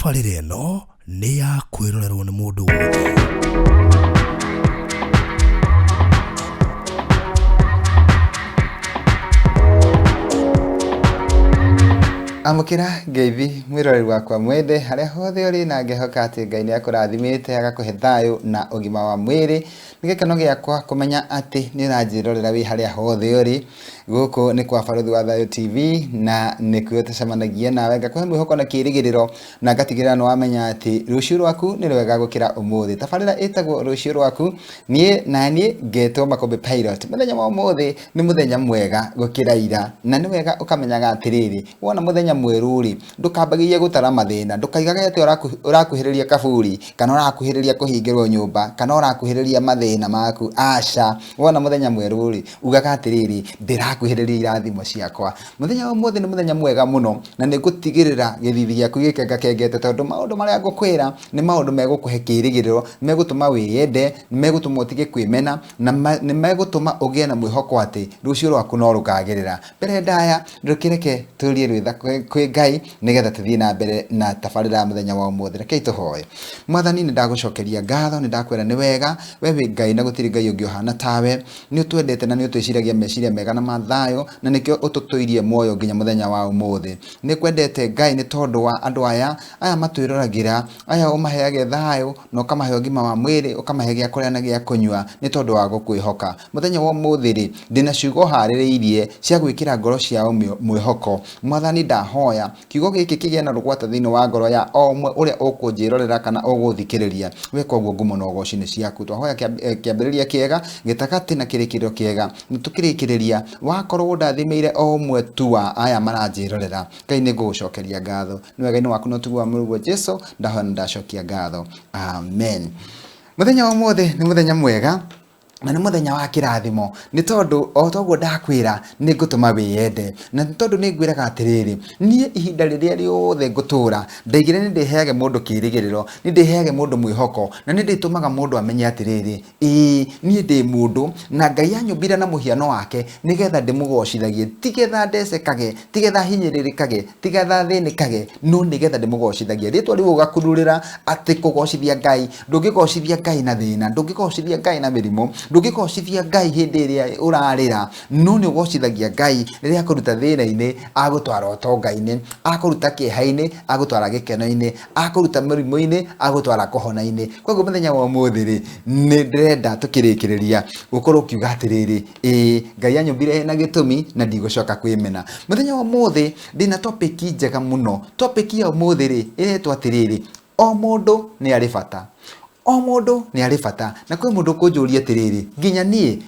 tabarĩra ĩno nĩ ya kwĩrorerwo nĩ mũndũ wothe. Amukira ngeithi mwiroreri wakwa mwende haria hothe uri na ngehoka ati Ngai ni akurathimite agakuhe thayu na ugima wa mwiri nigekeno giakwa kumenya ati ni uranjirorera wi haria hothe uri guku ni kwa Baruthi wa Thayu TV na nikuo tucemanagia nawe ngakuhe mwihoko na kirigiriro na ngatigirira no wamenya ati rucio rwaku ni rwega gukira umuthi tabarira itagwo rucio rwaku nie ngetwo Makombe Pilot muthenya wa umuthi ni muthenya mwega gukira ira na ni wega ukamenyaga atiriri wona muthenya mweruri ndukambagiye gutara mathina ndukaigaga ati urakuhiriria kaburi kana urakuhiriria kuhingirwo nyumba kana urakuhiriria mathina maku aca wona muthenya mweruri ugaga atiriri ndirakuhiriria irathimo ciakwa muthenya wa umuthi ni muthenya mwega muno na nigutigirira githithi giaku gikenga kengete tondu maundu maria ngukwira ni maundu megukuhe kirigiriro megutuma wiyende megutuma utige kwimena na ni megutuma ugie na mwihoko ati rucio rwaku no rukagirira mbere ndaya ndukireke turie rwitha kwi Ngai nigetha tuthie na mbere na tabarira muthenya wa umuthi rekei tuhoye. Mwathani ni ndagucokeria ngatho ni ndakwira ni wega we wi Ngai na gutiri Ngai ungi uhana tawe ni utwendete na ni utwiciragia meciria mega na mathayo na nikio ututuirie moyo nginya muthenya wa umuthi ni kwendete Ngai ni tondu wa andu aya matwiroragira aya umaheage thayo no kamahe ugima wa mwiri ukamahe gia kuria na gia kunywa ni tondu wa gukwihoka muthenya wa umuthi ri ndina ciugo haririirie cia gwikira ngoro ciao mwihoko. Mwathani ndahoya kiugo giki kigie na rugwata thiini wa ngoro ya o umwe uria ukunjirorera kana uguthikiriria weka uguo ngumo na ugoci-ini ciaku twahoya kiambiriria kiega gitakati na kirikiriro kiega nitukirikiriria wakorwo ndathimeire o umwe tu wa aya maranjirorera Ngai ni ngucokeria ngatho ni wega-ini waku no tuguo murugo Jesu ndahoya na ndacokia ngatho amen. Muthenya wa umuthi ni muthenya mwega na ni muthenya wa kirathimo ni tondu o toguo ndakwira ni ngutuma wiyende na tondu ni ngwiraga atiriri nie ihinda riria riothe ngutura ndaigire ni ndiheage mundu kirigiriro ni ndiheage mundu mwihoko na ni nditumaga mundu amenye atiriri nie ndi mundu na Ngai anyumbira na muhiano wake nigetha ndimugocithagie tigetha ndecekage tigetha hinyiririkage tigetha thinikage no nigetha ndimugocithagie ritwa riu ugakururira ati kugocithia Ngai ndungigocithia Ngai na thina ndungigocithia Ngai na mirimo ndungigocithia Ngai hindi iria urarira no ni ugocithagia Ngai riria akuruta thina-ini agutwara utonga-ini akuruta kieha-ini agutwara gikeno-ini akuruta mirimu-ini agutwara kuhona-ini koguo muthenya wa umuthi ri ni ndirenda tukirikiriria gukorwo ukiuga atiriri Ngai anyumbire na gitumi na ndigucoka kwimena. Muthenya wa umuthi ndina topic njega muno topic ya umuthi ri iretwo atiriri o mundu ni ari bata o mundu ni ari bata na kwi mundu kunjuria atiriri nginya nie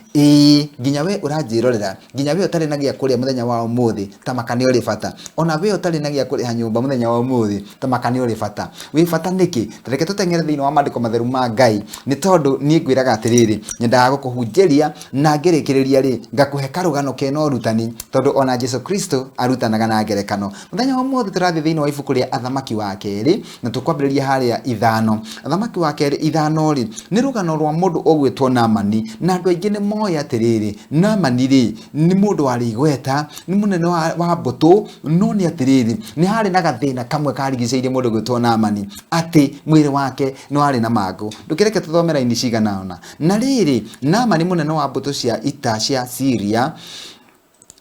nginya we uranjirorera nginya we utari na gia kuria muthenya wa umuthi tamakani uri bata ona we utari na gia kuria nyumba muthenya wa umuthi tamakani uri bata wi bata niki tareke tutengere thiini wa mandiko matheru ma Ngai ni tondu nie ngwiraga atiriri nyendaga gukuhunjeria na ngirikiriria ri ngakuhe karugano kena urutani tondu ona Jesu Kristo arutanaga na ngerekano. Muthenya wa umuthi turathi thiini wa ibuku ria Athamaki wa Keri na tukwambiriria haria ithano. Athamaki wa Keri ithano ri ni rugano rwa mundu ogwitwo Naamani na andu aingi ni moya atiriri Naamani ri ni mundu wari igweta ni munene wa mbutu no ni atiriri ni hari na gathina kamwe karigiceirie mundu gwitwo Naamani ati mwiri wake ni wari na magu ndukireke tuthomera ini cigana ona na riri Naamani munene wa mbutu cia ita cia Syria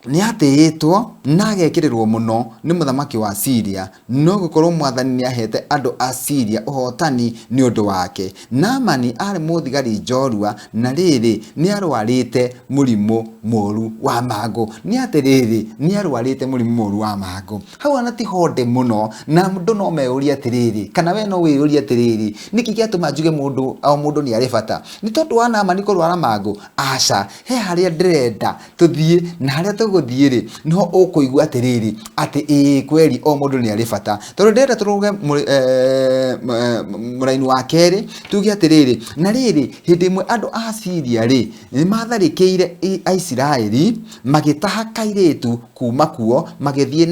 ni atiyitwo na agekirirwo muno ni muthamaki wa Syria no gukorwo mwathani ni ahete andu a Syria uhotani ni undu wake. Naamani ari muthigari njorua na riri ni arwarite murimu moru wa mago ni atiriri ni arwarite murimu moru wa mago hau ana ti honde muno na mundu no meuria atiriri kana we no wiuria atiriri niki giatuma njuge mundu ni ari bata ni tondu wa Naamani kurwara mago aca he haria ndirenda tuthie na haria guthiiri no ukuigua atiriri ati kweli o mundu ni ari bata tondu ndenda turuge muraini wa keri tuge atiriri na riri hindi imwe andu a Syria ri ni matharikiire Aisiraeli magitaha kairitu kuma kuo magithie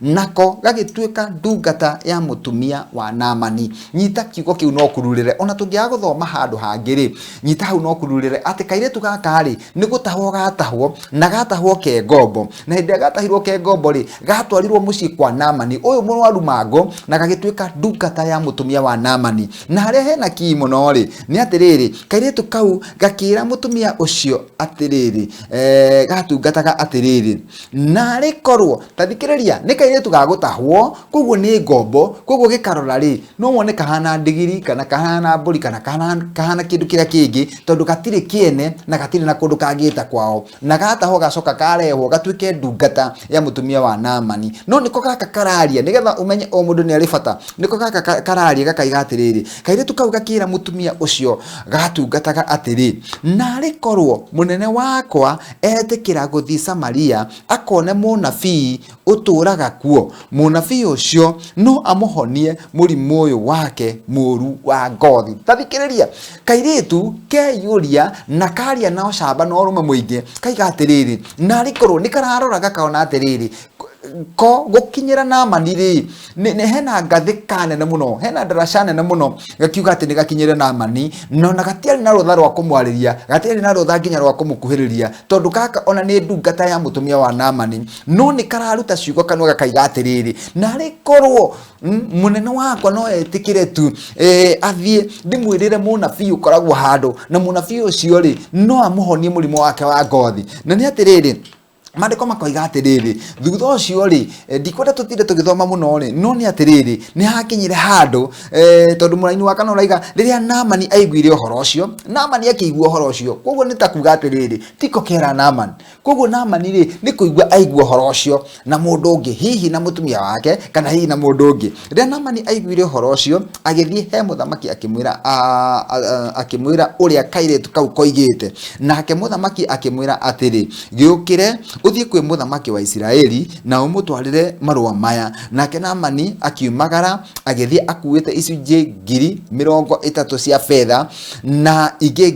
nako gagituika ndungata ya mutumia wa Naamani. Nyita kiugo kiu no kururire ona tungiaga guthoma handu hangiri nyita hau no kururire ati kairitu gaka ri ni gutahwo gatahwo na gatahwo kengo ngombo na hindi agatahirwo ke ngombo ri gatwarirwo mucii kwa Naamani uyu murwaru mango na gagituika ndungata ya mutumia wa Naamani na haria hena kii muno ri ni atiriri kairetu kau gakira mutumia ucio atiriri gatungataga atiriri na rikorwo tathikiriria ni kairetu gagutahwo koguo ni ngombo koguo gikarora ri no wone kahana ndigiri kana kahana mburi kana kahana kindu kiria kingi tondu gatiri kiene na gatiri na kundu kangita kwao na gatahwo gacoka karehwo gatuike ndungata ya mutumia wa Naamani no niko gaka kararia nigetha umenye o mundu ni ari bata niko gaka kararia gakaiga atiriri kairetu kau gakira mutumia ucio gatungataga atiri na rikorwo munene wakwa etikira guthi Samaria akone munabii uturaga kuo munabii ucio no amuhonie murimu uyu wake muru wa ngothi tathikiriria kairetu keyuria na karia nao camba no rume muingi kaiga atiriri na rikorwo nikararora gakaona atiriri ko gukinyira Naamani ri ne hena ngathi kanene muno hena darasha nene muno gakiuga ati ni gakinyire Naamani no na gatiari na rutha rwa kumwariria gatiari na rutha nginya rwa kumukuhiriria tondu kaka ona ni ndungata ya mutumia wa Naamani no ni kararuta ciugo kanwa gakaiga atiriri na rikorwo munene wakwa no etikire tu athie ndimwirire munabii ukoragwo handu na munabii ucio ri no amuhonie murimo wake wa ngothi na ni atiriri mandiko makoiga atiriri thutha ucio ri ndikwenda tutinde tugithoma muno ri no ni atiriri ni hakinyire handu tondu muraini wa kana uraiga riria Naamani aiguire uhoro ucio Naamani akigua uhoro ucio koguo ni takuga atiriri tiko kera Naamani koguo Naamani ri ni kuigua aigua uhoro ucio na mundu ungi hihi na mutumia wake kana hihi na mundu ungi riria Naamani aiguire uhoro ucio agithie he muthamaki akimwira uria kairetu kau koigite nake muthamaki akimwira atiri giukire uthie kwi muthamaki wa Israeli na umutwarire marua maya nake Naamani akiumagara agithie akuite icunji 30,000 cia fedha na ingi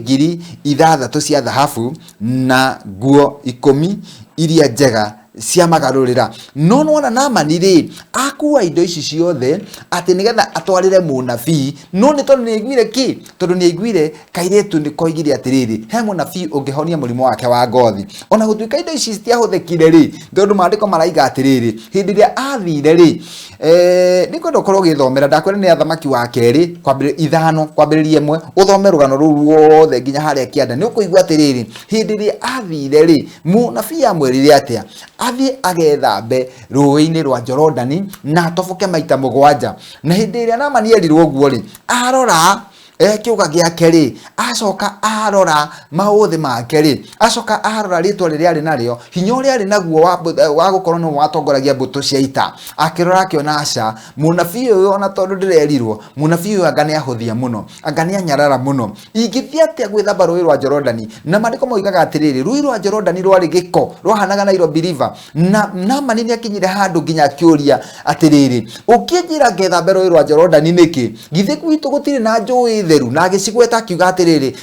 6,000 cia dhahabu na nguo 10 iria njega cia magarurira no nona Naamani ri akua indo ici ciothe ati nigetha atwarire munabii no ni tondu ni aiguire ki tondu ni aiguire kairetu ni koigire atiriri he munabii ungihonia murimo wake wa ngothi ona gutuika indo ici citiahuthikire ri tondu maandiko maraiga atiriri hindi ria athire ri ni kwenda ukorwo githomera ndakwira ni athamaki wa keri kwambiriria 5 kwambiriria 1 uthome rugano ruu ruothe nginya haria kianda ni ukuigua atiriri hindi ria athire ri munabii amwirire atia athie agethambe ruini rwa Jorodani na toboke maita 7 na hindi ria Naamani erirwo uguo ri arora kiuga giake ri acoka arora mauthi make ri acoka arora ritwa riria ari nario hinya uria ari naguo wa gukorwo no watongoragia mbuto cia ita akirora akiona aca munabii uyu ona tondu ndirerirwo munabii uyu anga ni ahuthia muno anga ni anyarara muno ingithia atia gwithamba rui rwa Jorodani na mandiko moigaga atiriri rui rwa Jorodani rwari giko rwahanaga Nairobi River na Naamani ni akinyire handu nginya akiuria atiriri ukinjira ngethambe rui rwa Jorodani niki githe gwitu gutire na njui theru na gicigweta akiuga atiriri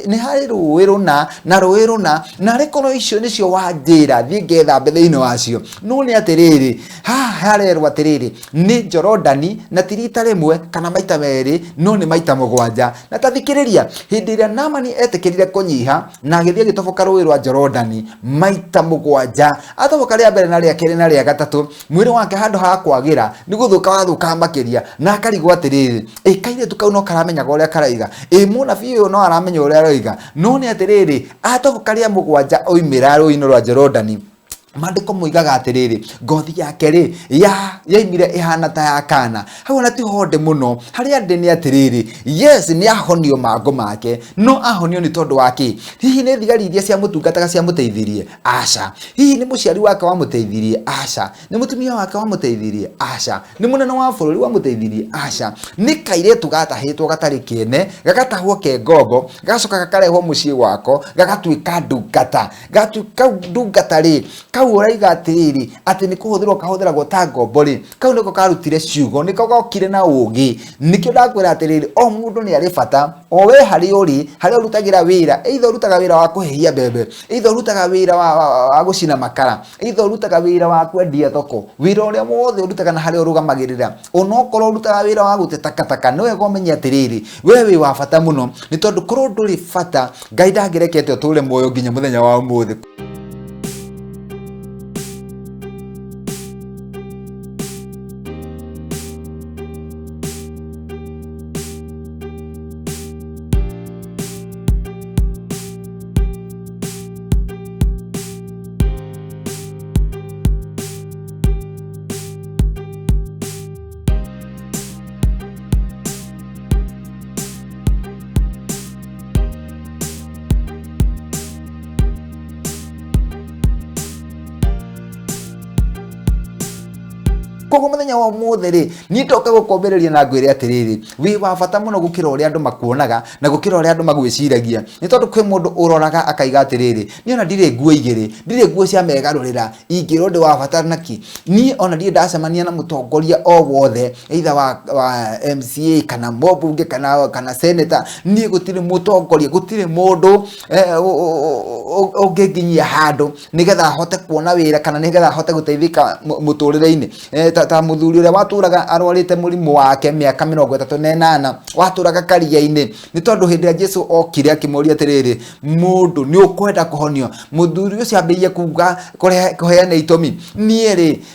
ni hari rui runa na rui runa na rikoro icio nicio wanjira thie ngethambe thiini wacio no ni atiriri harerwo atiriri ni Jorodani na tirita rimwe kana maita meri no ni maita 7 na tathikiriria hindi ria Naamani etikirire kunyiha na agithie gitoboka rui rwa Jorodani maita 7 atoboka ria mbere na ria keri na ria gatatu mwiri wake handu ha kwagira ni guthuka wathuka makiria na akarigwo atiriri kaire tukau no karamenyaga uria karaiga munabii uyu no aramenya uria aroiga no ni atiriri atoboka ria 7 oimira rui-ini rwa Jorodani mandiko moigaga atiriri ngothi yake ri yaimire ihana ta ya kana hau na ti honde muno haria ndi ni atiriri yes ni ahonio mango make no ahonio ni tondu wake hihi ni thigari iria cia mutungataga cia muteithirie aca hihi ni muciari wake wa muteithirie aca ni mutumia wake wa muteithirie aca ni munene wa bururi wa muteithirie aca ni kairetu gatahitwo gatari kiene gagatahwo ke ngombo gacoka gakarehwo mucii wako gagatuika ndungata gatuika ndungata ri kau uraiga atiriri ati ni kuhuthirwo kahuthiragwo ta ngombo ri kau niko karutire ciugo niko gokire na ugi nikio ndakwira atiriri o mundu ni ari bata o we hari uri hari urutagira wira either urutaga wira wa kuhehia bebe either urutaga wira wa gucina makara either urutaga wira wa kwendia thoko wira uria wothe urutaga na hari urugamagirira onokorwo urutaga wira wa gutetakataka no wega umenya atiriri wewe wa bata muno ni tondu korwo nduri bata Ngai ndangirekete uture muoyo nginya muthenya wa umuthi. koguo muthenya wa mothe ri ni ndoka gukombereria na ngwire atiriri wi wa bata muno gukira uria andu makuonaga na gukira uria andu magwiciragia ni tondu kwi mundu uroraga akaiga atiriri ni ona ndire nguo igiri ndire nguo cia megarurira ingiro ndi wa bata naki ni ona ndire ndacemania na mutongoria o wothe either wa MCA kana mobunge kana senator ni gutire mutongoria gutire mundu ongeginyia handu nigetha ahote kuona wira kana nigetha ahote guteithika muturire-ini ta muthuri uria waturaga arwarite murimu wake miaka 38 waturaga karia-ini ni tondu hindi ya Jesu okire akimuria atiriri mundu ni ukwenda kuhonio muthuri ucio ambirie kuga kuheana itomi nie ri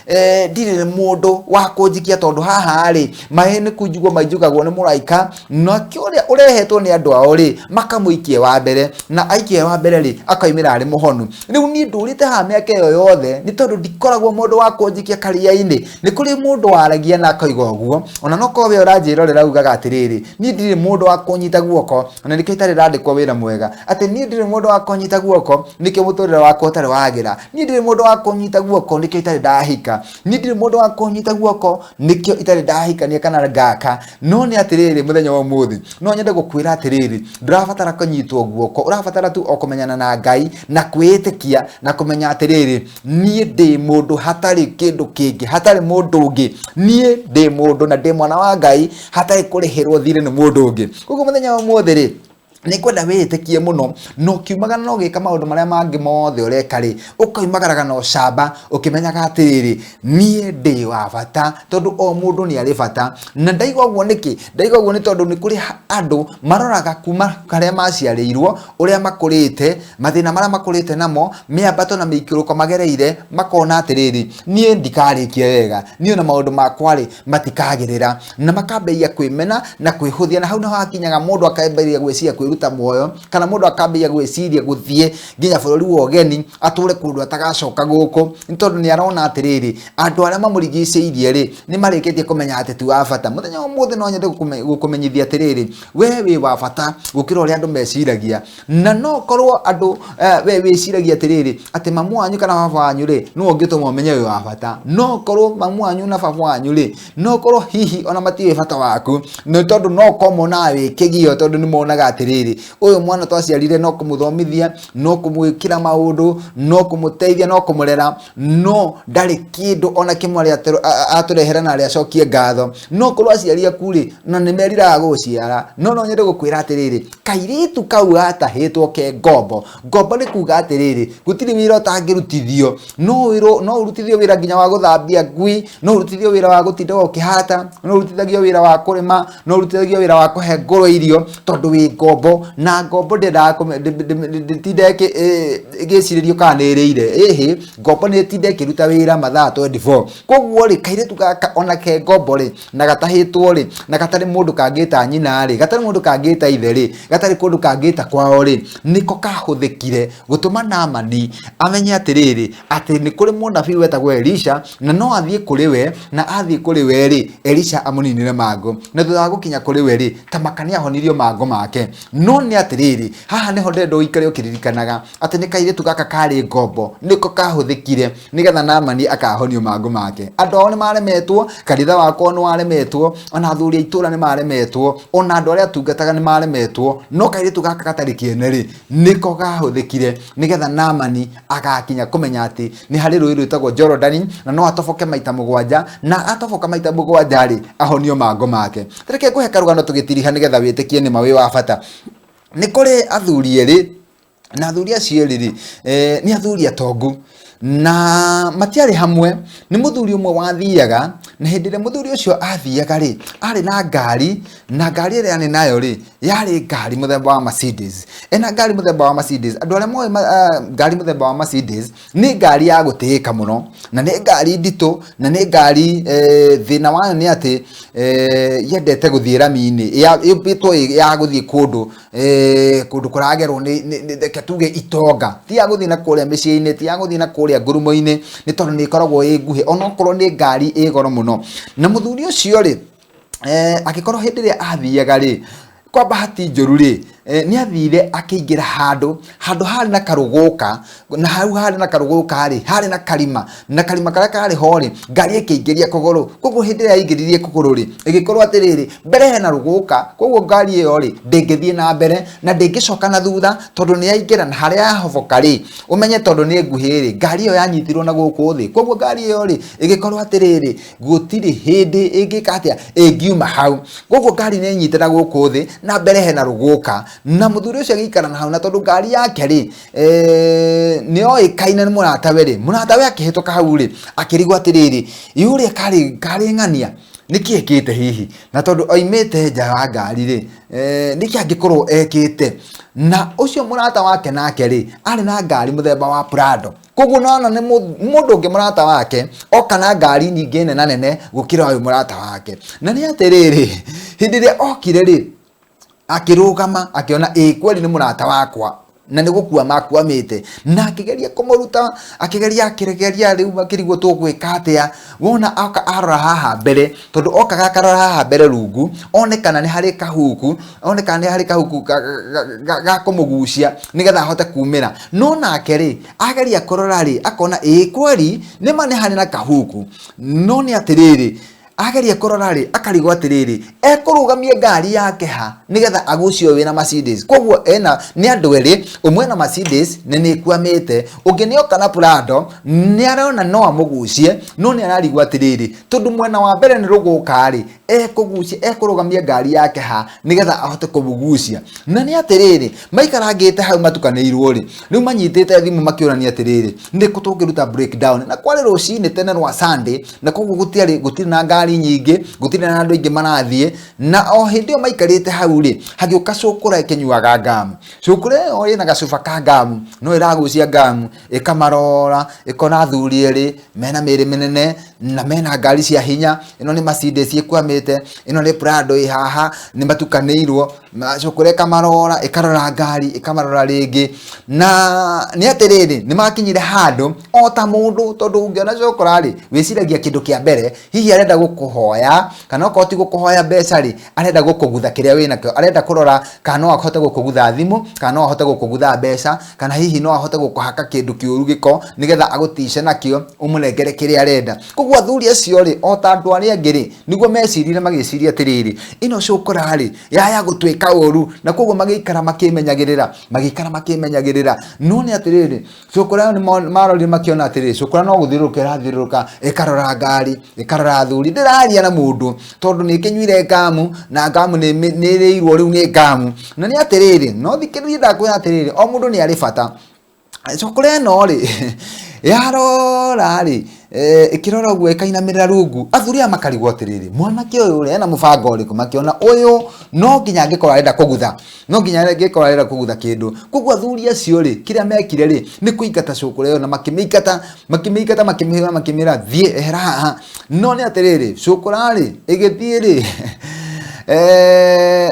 ndire mundu wa kunjikia tondu haha ri maheni kunjugwo maijugagwo ni muraika no kiuria urehetwo ni andu ao ri makamuikie wa mbere na aikie wa mbere ri akaimira ari muhonu riu ni ndurite ha miaka iyo yothe ni tondu ndikoragwo mundu wa kunjikia karia-ini ni kuri mundu waragia na akaiga uguo ona no kowe uranjirorera ugaga atiriri ni ndire mundu wa kunyita guoko na nikitari randikwo wira mwega ati ni ndire mundu wa kunyita guoko nikio muturire wakwa utari wagira ni ndire mundu wa kunyita guoko nikio itari ndahika ni ndire mundu wa kunyita guoko nikio itari ndahikania kana ngaka no ni atiriri muthenya wa muthi no nyende gukwira atiriri ndurabatara kunyitwo guoko urabatara tu okumenyana na Ngai na kwitikia na kumenya atiriri nie ndi mundu hatari kindu kingi hatari mundu ungi nie ndi mundu na ndi mwana wa Ngai hatari kurihirwo thire ni mundu ungi koguo muthenya wa muthi ri ni kwenda witikie muno no kiumagana no gika maundu maria mangi mothe ureka ri ukoimagaraga no camba ukimenyaga atiriri nie ndi wa bata tondu o mundu ni ari bata na ndaigwa guo niki ndaigwa guo ni tondu ni kuri andu maroraga kuma karia maciarirwo uria makurite mathina maria makurite namo miambato na mikiruko magereire makona atiriri nie ndikarikie wega nie na maundu makwa ri matikagirira na makambeia kwimena na kwihuthia na hau no hakinyaga mundu akaemberia gwiciria ruta muoyo kana mundu akambia gwiciria guthie nginya bururi wa ogeni ature kundu atagacoka guku ntondu ni arona atiriri andu aria mamurigiceirie ri ni marikitie kumenya ati tu wa bata muthenya wa muthi no nyende gukumenyithia atiriri we wi wa bata gukira uria andu meciragia na no korwo andu we wiciragia atiriri ati mamu wanyu kana baba wanyu ri no ngituma umenye wi wa bata no korwo mamu wanyu na baba wanyu ri no korwo hihi ona matiwe bata waku no tondu no komo nawe kigio tondu ni monaga atiriri uyu mwana twaciarire no kumuthomithia no kumwikira maundu no kumuteithia no kumurera no ndari kindu ona kimwe aturehera na aria cokie ngatho no korwo aciaria kuri na nimeriraga guciara no nyende gukwira atiriri kairitu kau atahitwo ke ngombo ni kuga atiriri gutiri wira utangirutithio no urutithio wira nginya wa guthambia ngui no urutithio wira wa gutinda ukihata no urutithio wira wa kurima no urutithio wira wa kuhe ngoro irio tondu wi ngombo na ngombo nditindeke giciririo kana iriire ehe ngombo ni tindeke ruta wira mathaa 24 koguo ri kairitu gaka ona ke ngombo ri na gatahitwo ri na gatari mundu kangita nyina ri gatari mundu kangita ithe ri gatari kundu kangita kwao ri niko kahuthikire gutuma Naamani amenye atiriri ati ni kuri munabii wetagwo Elisha na no athie kuri we na athie kuri we ri Elisha amuninire mango na thutha wa gukinya kuri we ri tamakania ahonirio mango make no ni atiriri haha niho ndendo ikare ukiririkanaga ati ni kairitu gaka kari ngombo niko kahuthikire nigetha Naamani akahonio mango make andu ao ni maremetwo kanitha wako no waremetwo ona athuri itura ni maremetwo ona andu aria tungataga ni maremetwo no kairitu gaka gatari kiene ri niko gahuthikire nigetha Naamani agakinya kumenya ati ni hari rui rwitagwo Jorodani na no atoboke maita mugwanja na atoboka maita mugwanja ri ahonio mango make tereke kuhe karugano tugitiriha nigetha witikie ni mawi wa bata ni kuri athuri eri na athuri acio eri ni athuri atongu na matiari hamwe ni muthuri umwe wathiaga na hindire muthuri ucio athiaga ri ari na ngari ria ni nayo ri yari ngari muthemba wa Mercedes ena ngari muthemba wa Mercedes andu aria moe ngari muthemba wa Mercedes ni ngari ya gutiika muno na ni ngari ndito na ni ngari thina wayo ni ati yendete guthie rami-ini yubitwo ya guthie kundu kuragerwo ni tuge itonga ti ya guthie na kuria micii-ini ti ya guthie na kuria ngurumo-ini ni tondu ni ikoragwo nguhi ona okorwo ni ngari igoro muno na muthuri ucio ri agikorwo hindi ria athiaga ri kwa bahati njuru ri nĩ athire akĩingĩra handũ harĩ na karũgũka, na hau harĩ na karũgũka rĩ harĩ na karima karĩa karĩ ho rĩ ngari ĩkĩingĩria kũgũrũ. Koguo hĩndĩ ĩrĩa yaingĩririe kũgũrũ rĩ ĩgĩkorwo atĩrĩrĩ mbere hena rũgũka, koguo ngari ĩyo rĩ ndĩngĩthiĩ na mbere na ndĩngĩcoka na thutha tondũ nĩ yaingĩra na harĩa yahoboka rĩ ũmenye tondũ nĩ nguhĩ rĩ ngari ĩyo yanyitirwo na gũkũ thĩ. Koguo ngari ĩyo rĩ ĩgĩkorwo atĩrĩrĩ gũtirĩ hĩndĩ ĩngĩka atĩa ĩngiuma hau. Koguo ngari nĩ nyitĩra gũkũ thĩ na mbere hena rũgũka, na mũthuri ũcio agĩikara na hau na tondũ ngari yake rĩ nĩ oĩkaine nĩ mũratawe rĩ, mũratawe akĩhĩtũka hau rĩ akĩrigwo atĩrĩrĩ yũrĩa karĩ ng'ania nĩkĩ ekĩte hihi, na tondũ oimĩte nja wa ngari rĩ nĩkĩ angĩkorwo ekĩte. Na ũcio mũrata wake nake rĩ arĩ na ngari mũthemba wa Prado. Koguo nona nĩ mũndũ ũngĩ mũrata wake oka na ngari nyingĩ nene gũkĩra ũyũ mũrata wake. Na nĩ atĩrĩrĩ hĩndĩ ĩrĩa okire rĩ akĩrũgama akĩona kweli nĩ mũrata wakwa na nĩ gũkua makuamĩte, na akĩgeria kũmũruta akĩgeria rĩu akĩrigwo tũgwĩka atĩa. Wona oka arora haha mbere tondũ okaga akarora haha mbere rungu onekana nĩ harĩ kahuku ga kũmũgucia nĩgetha ahote kumĩra. No nake rĩ ageria kũrora rĩ akona kweli nĩma nĩ harĩ na kahuku. No nĩ atĩrĩrĩ ageria kũrora rĩ akarigwo atĩrĩrĩ ekũrũgamia ngari yake ha nĩgetha agucio wĩna Mercedes. Koguo nĩ andũ erĩ, ũmwe na Mercedes nĩ ĩkuamĩte, ũngĩ nĩ oka na Prado nĩ arona no amũgucie, no nĩ ararigwo atĩrĩrĩ tondũ mwena wa mbere nĩ rũgũka rĩ ekũrũgamia ngari yake ha nĩgetha ahote kũmũgucia. Na nĩ atĩrĩrĩ maikarangĩte hau matukanĩirwo rĩ rĩu manyitĩte thimũ makĩũrania atĩrĩrĩ nĩkũ tũngĩruta breakdown, na kwarĩ rũcinĩ tene rwa Sunday na koguo gũtirĩ na ngari nyingĩ, gũtirĩ na andũ aingĩ marathiĩ. Na o hĩndĩ ĩyo maikarĩte hau rĩ hagĩũka cũkũra ĩkĩnyuaga ngamu. Cũkũra ĩyo rĩ na gacuba ka ngamu no ĩragucia ngamu ĩkamarora ĩkona athuri erĩ mena mĩrĩ mĩnene na mena ngari cia hinya. Ĩno nĩ Mercedes ĩkwamĩte, ĩno nĩ Prado ĩ haha nĩ matukanĩirwo. Cũkũra ĩkamarora ĩkarora ngari ĩkamarora rĩngĩ. Na nĩ atĩrĩrĩ nĩ makinyire handũ o ta mũndũ tondũ ũngĩona cũkũra rĩ wĩciragia kĩndũ kĩa mbere hihi arenda gũkũhoya kana okorwo ti gũkũhoya mbeca rĩ arenda gũkũgutha kĩrĩa wĩnakĩo, arenda kũrora kana no ahote gũkũgutha thimũ kana no ahote gũkũgutha mbeca kana hihi no ahote gũkũhaka kĩndũ kĩũru gĩko nĩgetha agũtice nakĩo ũmũnengere kĩrĩa arenda. Koguo athuri acio rĩ o ta andũ arĩa angĩ rĩ nĩguo mecirire magĩciria atĩrĩrĩ ĩno cũkũra rĩ yaya gũtwĩka ũru, na koguo magĩikara makĩmenyagĩrĩra. No nĩ atĩrĩrĩ cũkũra nĩ marorire makĩona atĩrĩrĩ cũkũra no gũthiũrũrũka ĩrathiũrũrũka ĩkarora ngari ĩkarora athuri ndĩraria na mũndũ tondũ nĩ ĩkĩnyuire ngamu na ngamu nĩ ĩrĩirwo rĩu nĩ ngamu. Na nĩ atĩrĩrĩ no thikĩrĩria ndakwĩra atĩrĩrĩ o mũndũ nĩ arĩ bata. Cũkũra ĩno rĩ yarora rĩ ĩkĩrora ũguo ĩkainamĩrĩra rungu, athuri aya makarigwo atĩrĩrĩ mwanake ũyũ rĩ ena mũbango ũrĩkũ, makĩona ũyũ no nginya angĩkorwo arenda kũgutha kĩndũ. Koguo athuri acio rĩ kĩrĩa mekire rĩ nĩ kũingata cũkũra ĩyo na makĩmĩingata makĩmĩra thiĩ ehera haha. No nĩ atĩrĩrĩ cũkũra rĩ ĩgĩthiĩ rĩ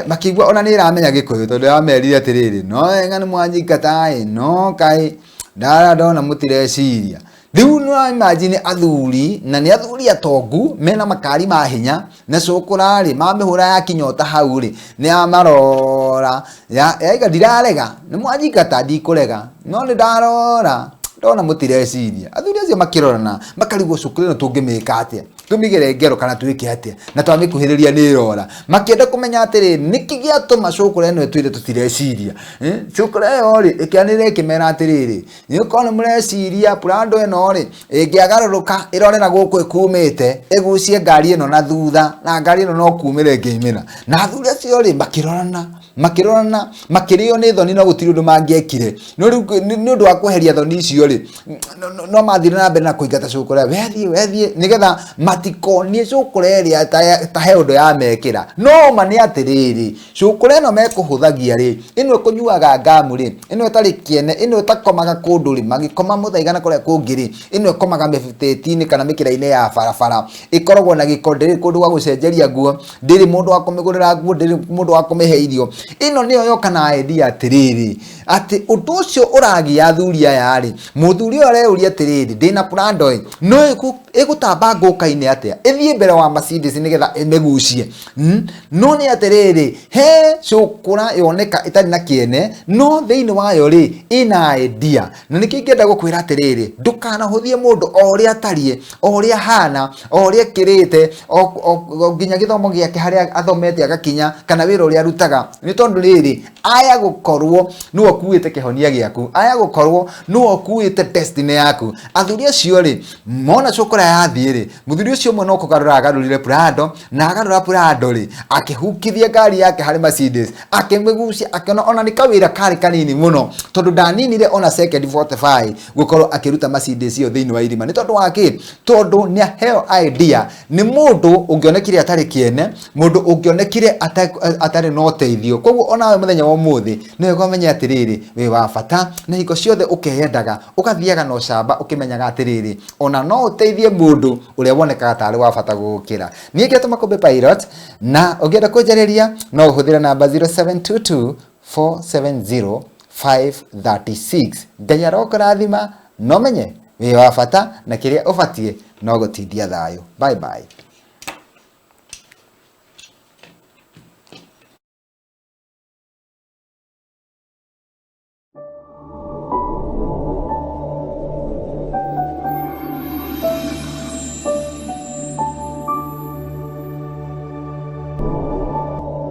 makĩigua ona nĩ ĩramenya Gĩkũyũ tondũ yamerire atĩrĩrĩ no wega nĩ mwanyingata no kaĩ ndona mũtireciria. Rĩu no imagine athuri na nĩ athuri atongu mena makari ma hinya na cũkũra rĩ mamĩhũra ya kinyota hau rĩ nĩ amarora yaiga ndirarega nĩ mwanyingata ndikũrega no nĩ ndarora ndona mũtireciria. Athuri acio makĩrorana makarigwo cũkũra ĩno tũngĩmĩka atĩa, tũmĩgere ngero kana twĩke atĩa na twamĩkuhĩrĩria nĩ ĩrora. Makĩenda kũmenya atĩrĩ nĩkĩ gĩatũma cũkũra ĩno ĩtwĩre tũtireciria. Cũkũra ĩyo rĩ ĩkĩanĩrĩra ĩkĩmera atĩrĩrĩ nĩ ũkorwo nĩ mũreciria Prado ĩno rĩ ĩngĩagarũrũka ĩrore na gũkũ ĩkumĩte ĩgucie ngari ĩno na thutha na ngari ĩno no kumĩra ĩngĩimĩra. Na athuri acio rĩ makĩrorana makĩrĩo nĩ thoni no gũtirĩ ũndũ mangĩekire. No rĩu nĩ ũndũ wa kweheria thoni icio rĩ no mathire na mbere na kũingata cũkũra wethiĩ nĩgetha matikonie cũkũra ĩrĩa ta he ũndũ yamekĩra. No ma nĩ atĩrĩrĩ cũkũra ĩno mekũhũthagia rĩ ĩno ĩkũnyuaga ngamu rĩ ĩno ĩtarĩ kĩene ĩno ĩtakomaga kũndũ rĩ magĩkoma mũthaiga na kũrĩa kũngĩ rĩ ĩno ĩkomaga mĩbitĩti-inĩ kana mĩkĩra-inĩ ya barabara. Ĩkoragwo na gĩko ndĩrĩ kũndũ gwa gũcenjeria nguo, ndĩrĩ mũndũ wa kũmĩgũrĩra nguo, ndĩrĩ mũndũ wa kũmĩhe irio. Ĩno nĩyo yoka na idea atĩrĩrĩ atĩ ũndũ ũcio ũragia athuri aya rĩ mũthuri ũyũ areyũria atĩrĩrĩ ndĩna Prado no ĩgũtamba ngũka-inĩ nĩ atĩa ĩthiĩ mbere wa Mercedes nĩgetha ĩmĩgucie no nĩ atĩrĩrĩ he cũkũra yoneka ĩtarĩ na kĩene no thĩinĩ wayo rĩ ĩna idea na nĩkĩo ingĩenda gũkwĩra atĩrĩrĩ ndũkanahũthie mũndũ o ũrĩa atariĩ o ũrĩa hana o ũrĩa kĩrĩte o nginya gĩthomo gĩake harĩa athomete agakinya kana wĩra ũrĩa arutaga nĩ tondũ rĩrĩ aya gũkorwo nĩwe ũkuĩte kĩhonia gĩaku aya gũkorwo nĩwe ũkuĩte destiny yaku athuri acio rĩ mona cũkũra yathiĩ rĩ mũthuri ũcio ũmwe no kũgarũra agarũrire Prado na agarũra Prado rĩ akĩhukithia ngari yake harĩ Mercedes akĩmĩgucia akĩona ona nĩ kawĩra karĩ kanini mũno tondũ ndaninire ona second 45 gũkorwo akĩruta Mercedes ĩyo thĩinĩ wa irima nĩ tondũ wake tondũ nĩ aheo idea nĩ mũndũ ũngĩonekire atarĩ kĩene mũndũ ũngĩonekire atarĩ na ũteithio koguo onawe mũthenya wa ũmũthĩ nĩ wega ũmenye atĩrĩrĩ wĩ wa bata na hingo ciothe ũkeyendaga ũgathiaga na ũcamba ũkĩmenyaga atĩrĩrĩ ona no ũteithie mũndũ ũrĩa wonekaga tarĩ wa bata gũgũkĩra niĩ ngĩtũma Kombe Pilot na ũngĩenda kũnjarĩria no ũhũthĩre namba 0722 470 536 Ngai arokũrathima no menye wĩ wa bata na kĩrĩa ũbatiĩ no gũtithia thayũ bye bye.